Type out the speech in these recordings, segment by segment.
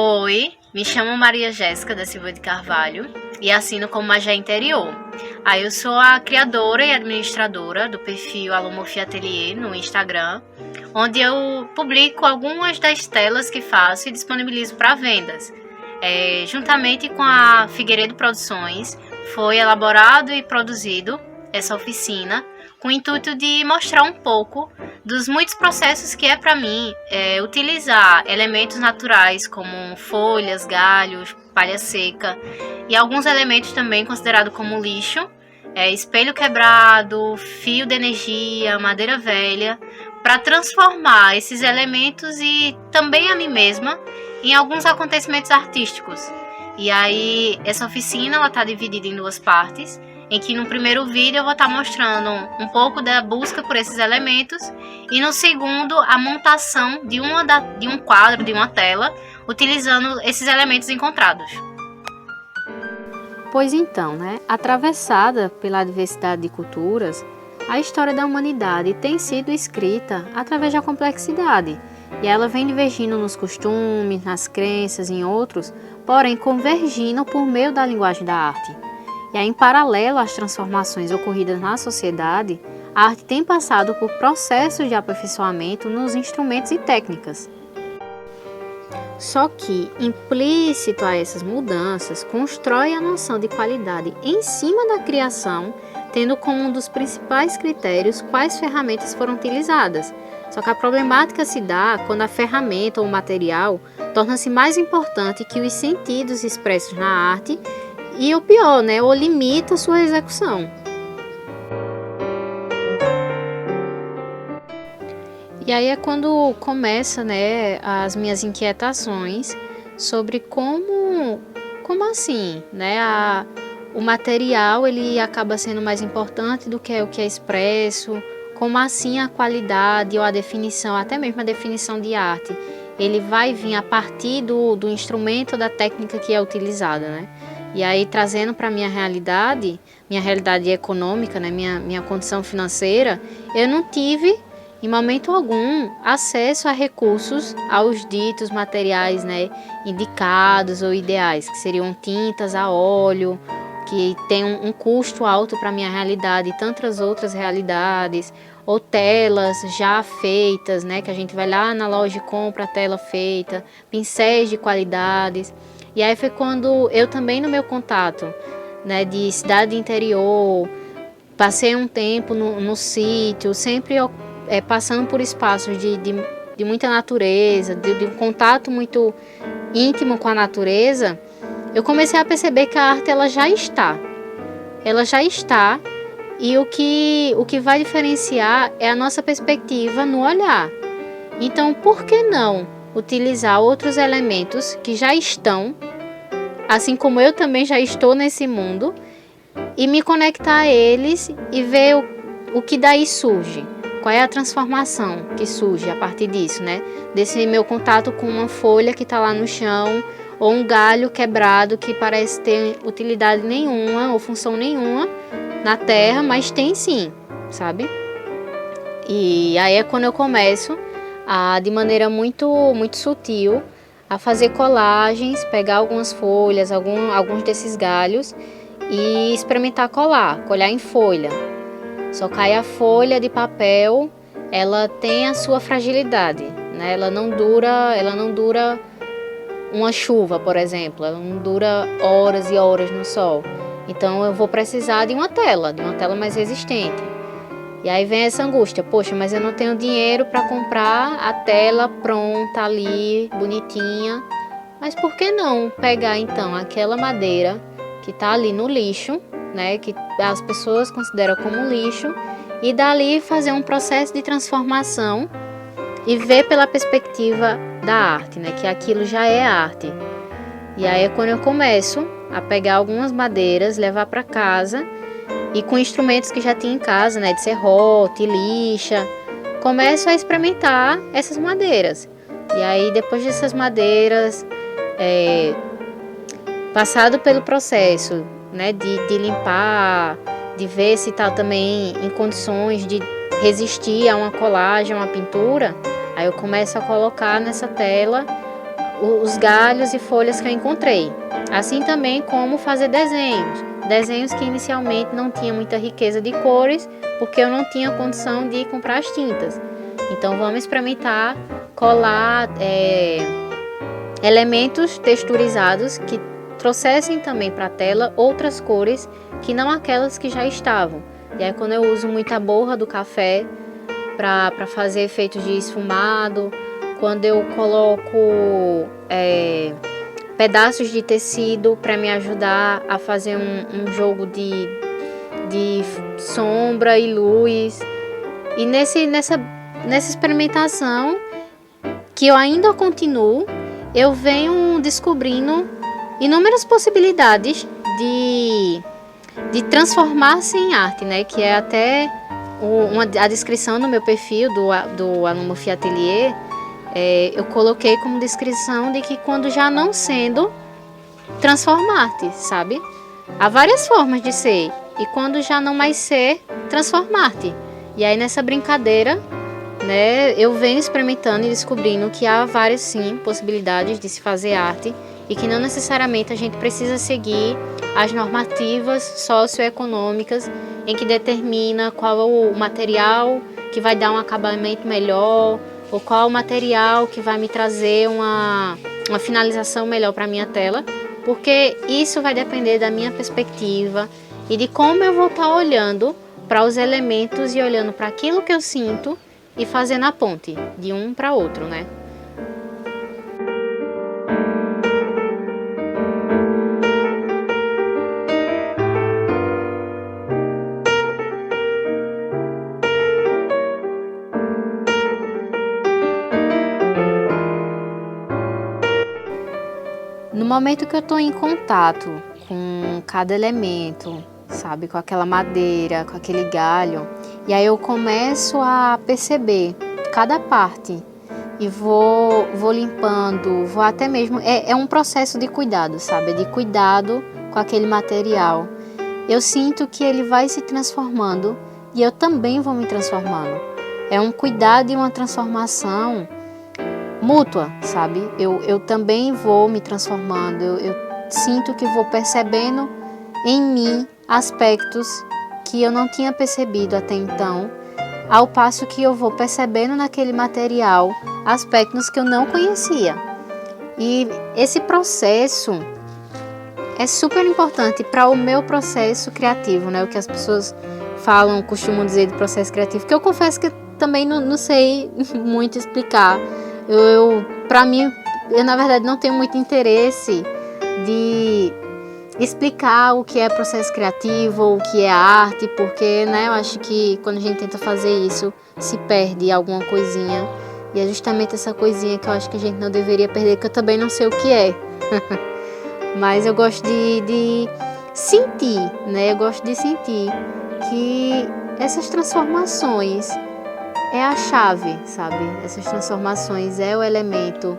Oi, me chamo Maria Jéssica da Silva de Carvalho e assino como Magé Interior. Eu sou a criadora e administradora do perfil Alumorfia Atelier no Instagram, onde eu publico algumas das telas que faço e disponibilizo para vendas. Juntamente com a Figueiredo Produções, foi elaborado e produzido essa oficina com o intuito de mostrar um pouco dos muitos processos que é para mim utilizar elementos naturais como folhas, galhos, palha seca e alguns elementos também considerados como lixo, espelho quebrado, fio de energia, madeira velha, para transformar esses elementos e também a mim mesma em alguns acontecimentos artísticos. E aí essa oficina ela está dividida em duas partes, em que no primeiro vídeo eu vou estar mostrando um pouco da busca por esses elementos e no segundo a montação de um quadro, de uma tela, utilizando esses elementos encontrados. Pois então, atravessada pela diversidade de culturas, a história da humanidade tem sido escrita através da complexidade, e ela vem divergindo nos costumes, nas crenças e em outros, porém convergindo por meio da linguagem da arte. E aí, em paralelo às transformações ocorridas na sociedade, a arte tem passado por processos de aperfeiçoamento nos instrumentos e técnicas. Só que, implícito a essas mudanças, constrói a noção de qualidade em cima da criação, tendo como um dos principais critérios quais ferramentas foram utilizadas. Só que a problemática se dá quando a ferramenta ou o material torna-se mais importante que os sentidos expressos na arte e o pior, ou limita sua execução. E aí é quando começa, as minhas inquietações sobre como assim, o material ele acaba sendo mais importante do que o que é expresso, como assim a qualidade ou a definição, até mesmo a definição de arte, ele vai vir a partir do instrumento, da técnica que é utilizada, E aí, trazendo para minha realidade econômica, minha condição financeira, eu não tive, em momento algum, acesso a recursos, aos ditos materiais, indicados ou ideais, que seriam tintas a óleo, que tem um custo alto para a minha realidade e tantas outras realidades, ou telas já feitas, que a gente vai lá na loja e compra a tela feita, pincéis de qualidades. E aí foi quando eu também no meu contato, de cidade interior, passei um tempo no sítio, sempre passando por espaços de muita natureza, de um contato muito íntimo com a natureza, eu comecei a perceber que a arte ela já está e o que vai diferenciar é a nossa perspectiva no olhar. Então, por que não utilizar outros elementos que já estão, assim como eu também já estou nesse mundo, e me conectar a eles e ver o que daí surge, qual é a transformação que surge a partir disso, desse meu contato com uma folha que está lá no chão, ou um galho quebrado que parece ter utilidade nenhuma ou função nenhuma na terra, mas tem sim, sabe? E aí é quando eu começo de maneira muito, muito sutil, a fazer colagens, pegar algumas folhas, alguns desses galhos e experimentar colar em folha. Só que aí a folha de papel, ela tem a sua fragilidade, Ela não dura uma chuva, por exemplo, ela não dura horas e horas no sol. Então eu vou precisar de uma tela mais resistente. E aí vem essa angústia, poxa, mas eu não tenho dinheiro para comprar a tela pronta ali, bonitinha. Mas por que não pegar então aquela madeira que está ali no lixo, que as pessoas consideram como lixo, e dali fazer um processo de transformação e ver pela perspectiva da arte, que aquilo já é arte. E aí é quando eu começo a pegar algumas madeiras, levar para casa, e com instrumentos que já tinha em casa, de serrote, lixa, começo a experimentar essas madeiras. E aí depois dessas madeiras, passado pelo processo, de limpar, de ver se está também em condições de resistir a uma colagem, a uma pintura, aí eu começo a colocar nessa tela os galhos e folhas que eu encontrei. Assim também como fazer desenhos. Desenhos que inicialmente não tinham muita riqueza de cores, porque eu não tinha condição de comprar as tintas. Então vamos experimentar colar elementos texturizados que trouxessem também para a tela outras cores que não aquelas que já estavam. E aí quando eu uso muita borra do café para fazer efeitos de esfumado, quando eu coloco pedaços de tecido para me ajudar a fazer um jogo de sombra e luz. E nessa experimentação, que eu ainda continuo, eu venho descobrindo inúmeras possibilidades de transformar-se em arte, né? Que é até a descrição no meu perfil do Alumofia Atelier. Eu coloquei como descrição de que quando já não sendo, transformar-te, sabe? Há várias formas de ser, e quando já não mais ser, transformar-te. E aí nessa brincadeira, né, eu venho experimentando e descobrindo que há várias sim possibilidades de se fazer arte e que não necessariamente a gente precisa seguir as normativas socioeconômicas em que determina qual é o material que vai dar um acabamento melhor, ou qual é o material que vai me trazer uma finalização melhor para a minha tela, porque isso vai depender da minha perspectiva e de como eu vou estar olhando para os elementos e olhando para aquilo que eu sinto e fazendo a ponte de um para outro, né? No momento que eu estou em contato com cada elemento, sabe, com aquela madeira, com aquele galho, e aí eu começo a perceber cada parte e vou limpando, vou até mesmo, é um processo de cuidado, sabe, de cuidado com aquele material. Eu sinto que ele vai se transformando e eu também vou me transformando. É um cuidado e uma transformação mútua, sabe? Eu também vou me transformando, eu sinto que vou percebendo em mim aspectos que eu não tinha percebido até então, ao passo que eu vou percebendo naquele material aspectos que eu não conhecia. E esse processo é super importante para o meu processo criativo, né? O que as pessoas falam, costumam dizer de processo criativo, que eu confesso que também não sei muito explicar. Para mim, eu na verdade não tenho muito interesse de explicar o que é processo criativo, o que é arte, porque, né, eu acho que quando a gente tenta fazer isso, se perde alguma coisinha. E é justamente essa coisinha que eu acho que a gente não deveria perder, que eu também não sei o que é. Mas eu gosto de sentir, né? Eu gosto de sentir que essas transformações é a chave, sabe? Essas transformações é o elemento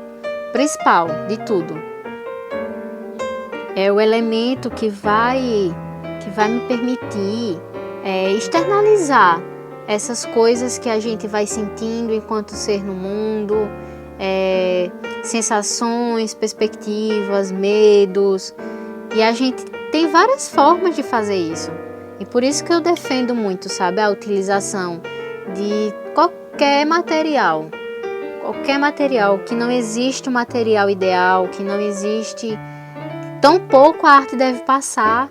principal de tudo. É o elemento que vai me permitir externalizar essas coisas que a gente vai sentindo enquanto ser no mundo, sensações, perspectivas, medos. E a gente tem várias formas de fazer isso. E por isso que eu defendo muito, sabe, a utilização de qualquer material, que não existe um material ideal, que não existe, tampouco a arte deve passar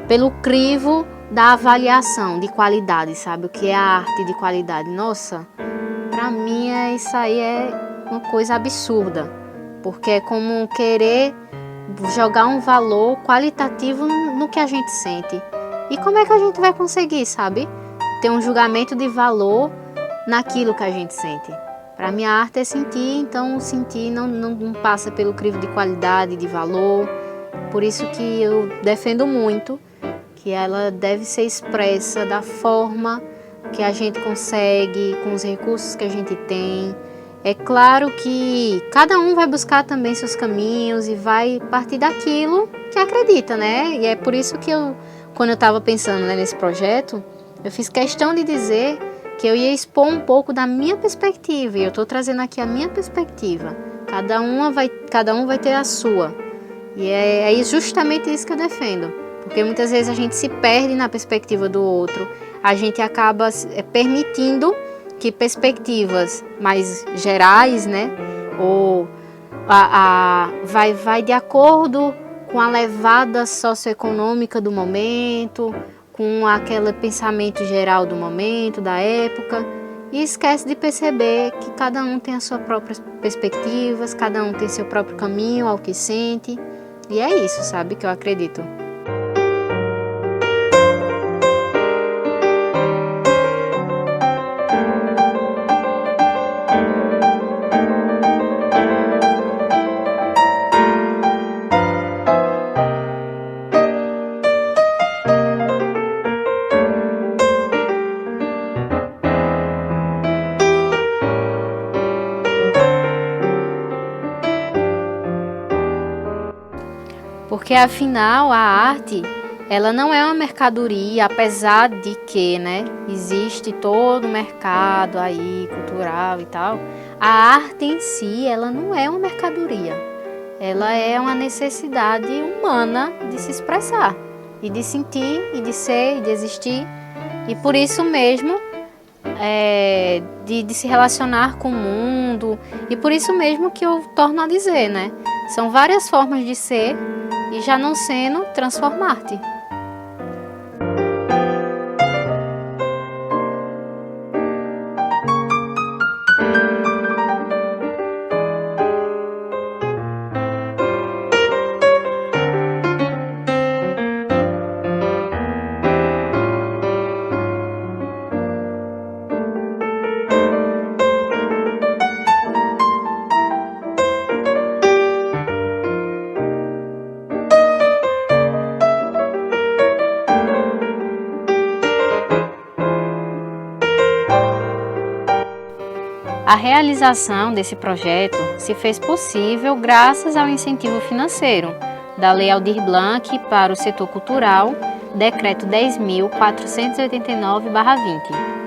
pelo crivo da avaliação de qualidade, sabe, o que é a arte de qualidade. Nossa, pra mim isso aí é uma coisa absurda, porque é como querer jogar um valor qualitativo no que a gente sente. E como é que a gente vai conseguir, sabe? Ter um julgamento de valor naquilo que a gente sente. Para mim, a arte é sentir, então sentir não passa pelo crivo de qualidade, de valor. Por isso que eu defendo muito que ela deve ser expressa da forma que a gente consegue, com os recursos que a gente tem. É claro que cada um vai buscar também seus caminhos e vai partir daquilo que acredita, né? E é por isso que quando eu estava pensando, né, nesse projeto, eu fiz questão de dizer que eu ia expor um pouco da minha perspectiva, e eu estou trazendo aqui a minha perspectiva. Cada um vai ter a sua. E é justamente isso que eu defendo. Porque muitas vezes a gente se perde na perspectiva do outro. A gente acaba permitindo que perspectivas mais gerais, né? Ou vai de acordo com a levada socioeconômica do momento, com aquele pensamento geral do momento, da época, e esquece de perceber que cada um tem as suas próprias perspectivas, cada um tem seu próprio caminho ao que sente, e é isso, sabe, que eu acredito. Porque afinal a arte, ela não é uma mercadoria, apesar de que, né, existe todo o mercado aí cultural e tal. A arte em si, ela não é uma mercadoria. Ela é uma necessidade humana de se expressar e de sentir e de ser e de existir. E por isso mesmo de se relacionar com o mundo. E por isso mesmo que eu torno a dizer, né? São várias formas de ser e já não sendo transformar-te. A realização desse projeto se fez possível graças ao incentivo financeiro da Lei Aldir Blanc para o setor cultural, Decreto 10.489/20.